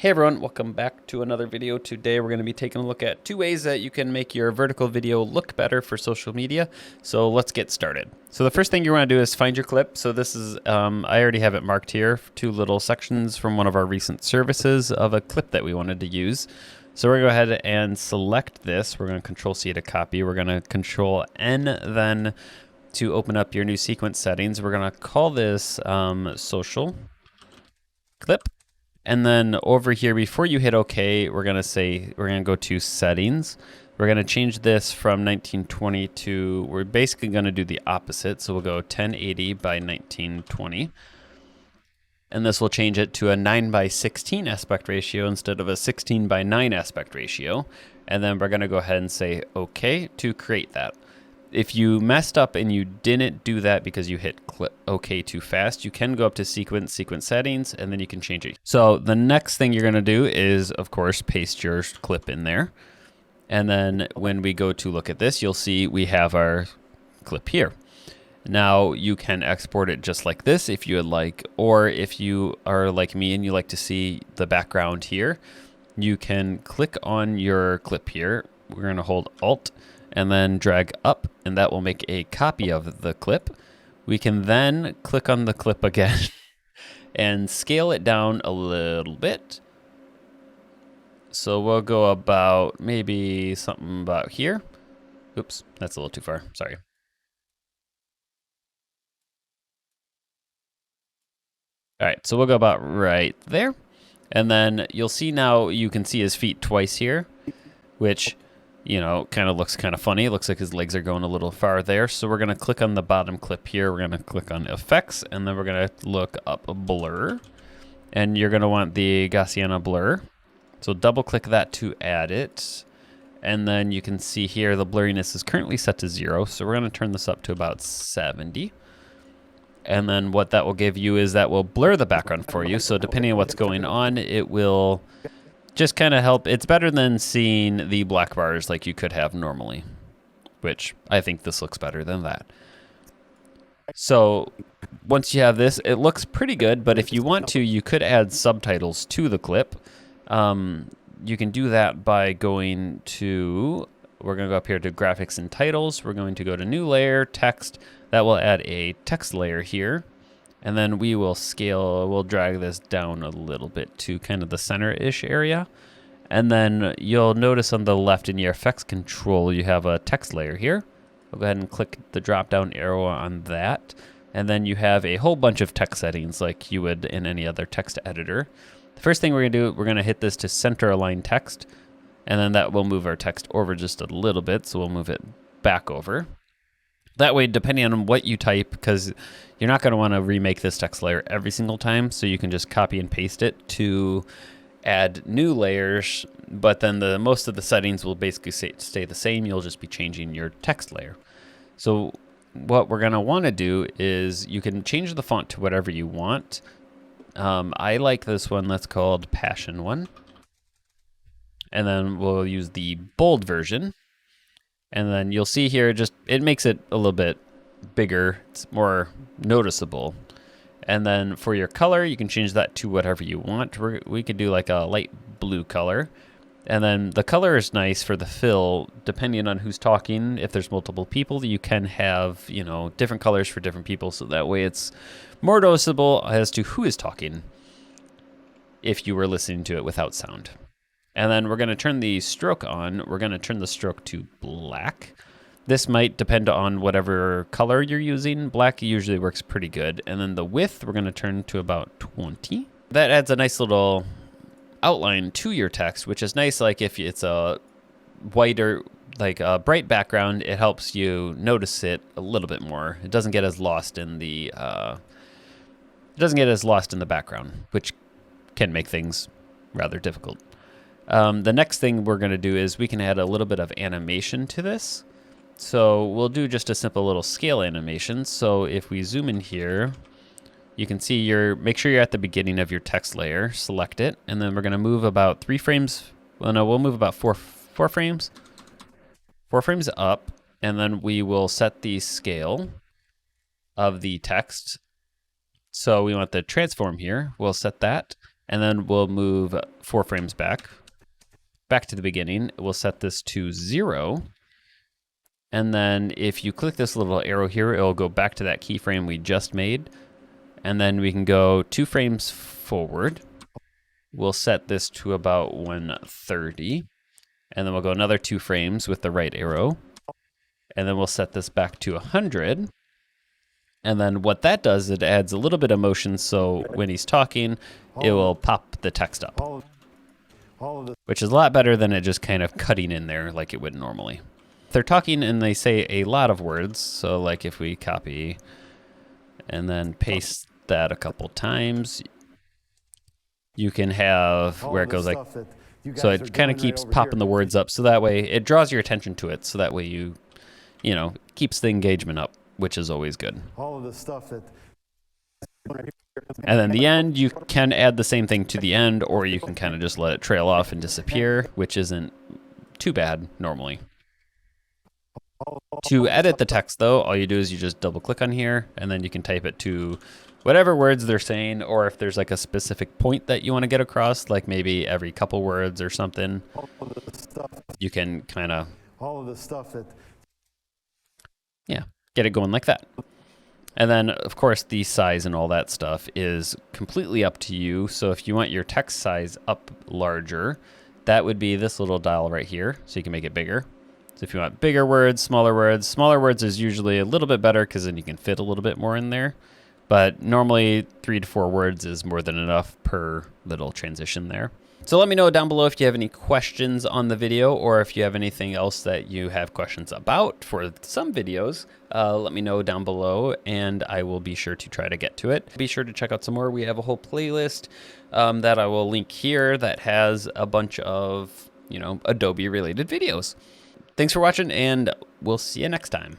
Hey everyone, welcome back to another video. Today we're going to be taking a look at 2 ways that you can make your vertical video look better for social media. So let's get started. So the first thing you want to do is find your clip. So this is, I already have it marked here, 2 little sections from one of our recent services of a clip that we wanted to use. So we're going to go ahead and select this. We're going to Control C to copy. We're going to Control N then to open up your new sequence settings. We're going to call this social clip. And then over here, before you hit OK, we're going to go to settings. We're going to change this from 1920 to, we're basically going to do the opposite. So we'll go 1080 by 1920. And this will change it to a 9:16 aspect ratio instead of a 16:9 aspect ratio. And then we're going to go ahead and say OK to create that. If you messed up and you didn't do that because you hit OK too fast, you can go up to sequence settings, and then you can change it. So the next thing you're going to do is, of course, paste your clip in there. And then when we go to look at this, you'll see we have our clip here. Now you can export it just like this if you would like, or if you are like me and you like to see the background here, you can click on your clip here. We're going to hold Alt and then drag up, and that will make a copy of the clip. We can then click on the clip again and scale it down a little bit. So we'll go about maybe something about here. Oops, that's a little too far, sorry. All right, so we'll go about right there. And then you'll see now you can see his feet twice here, which, you know, kind of looks kind of funny. It looks like his legs are going a little far there. So we're going to click on the bottom clip here. We're going to click on effects, and then we're going to look up a blur. And you're going to want the Gaussian blur. So double click that to add it. And then you can see here the blurriness is currently set to 0. So we're going to turn this up to about 70. And then what that will give you is that will blur the background for you. So depending on what's going on, it will just kind of help. It's better than seeing the black bars like you could have normally, which I think this looks better than that. So once you have this, it looks pretty good, but if you want to, you could add subtitles to the clip. You can do that by going to, we're going to go up here to graphics and titles. We're going to go to new layer, text. That will add a text layer here. And then we will scale, we'll drag this down a little bit to kind of the center-ish area. And then you'll notice on the left in your effects control, you have a text layer here. We'll go ahead and click the drop-down arrow on that. And then you have a whole bunch of text settings like you would in any other text editor. The first thing we're gonna do, we're gonna hit this to center align text. And then that will move our text over just a little bit. So we'll move it back over. That way, depending on what you type, because you're not going to want to remake this text layer every single time, so you can just copy and paste it to add new layers, but then most of the settings will basically stay the same. You'll just be changing your text layer. So what we're going to want to do is you can change the font to whatever you want. I like this one that's called Passion 1. And then we'll use the bold version. And then you'll see here, it makes it a little bit bigger. It's more noticeable. And then for your color, you can change that to whatever you want. We could do like a light blue color. And then the color is nice for the fill, depending on who's talking. If there's multiple people, you can have, you know, different colors for different people. So that way it's more noticeable as to who is talking if you were listening to it without sound. And then we're going to turn the stroke on. We're going to turn the stroke to black. This might depend on whatever color you're using. Black usually works pretty good. And then the width, we're going to turn to about 20. That adds a nice little outline to your text, which is nice. Like if it's a whiter, like a bright background, it helps you notice it a little bit more. It doesn't get as lost in the background, which can make things rather difficult. The next thing we're going to do is we can add a little bit of animation to this. So we'll do just a simple little scale animation. So if we zoom in here, you can see make sure you're at the beginning of your text layer, select it, and then we're going to move about 3 frames. Well, no, we'll move about 4 frames. 4 frames up, and then we will set the scale of the text. So we want the transform here. We'll set that. And then we'll move 4 frames back to the beginning. We'll set this to 0. And then if you click this little arrow here, it'll go back to that keyframe we just made. And then we can go 2 frames forward. We'll set this to about 130. And then we'll go another 2 frames with the right arrow. And then we'll set this back to 100. And then what that does, it adds a little bit of motion, so when he's talking, it will pop the text up, which is a lot better than it just kind of cutting in there like it would normally. If they're talking and they say a lot of words, so like if we copy and then paste that a couple times, you can have where it goes like, so it kind of keeps popping the words up, so that way it draws your attention to it, so that way you know, keeps the engagement up, which is always good. All of the stuff that... And then the end, you can add the same thing to the end, or you can kind of just let it trail off and disappear, which isn't too bad normally. To edit the text though, all you do is you just double click on here, and then you can type it to whatever words they're saying, or if there's like a specific point that you want to get across, like maybe every couple words or something, you can kind of... all of the stuff that... yeah, get it going like that. And then, of course, the size and all that stuff is completely up to you. So if you want your text size up larger, that would be this little dial right here, so you can make it bigger. So if you want bigger words, smaller words is usually a little bit better because then you can fit a little bit more in there. But normally 3 to 4 words is more than enough per little transition there. So let me know down below if you have any questions on the video, or if you have anything else that you have questions about for some videos. Let me know down below, and I will be sure to try to get to it. Be sure to check out some more. We have a whole playlist that I will link here that has a bunch of, you know, Adobe related videos. Thanks for watching, and we'll see you next time.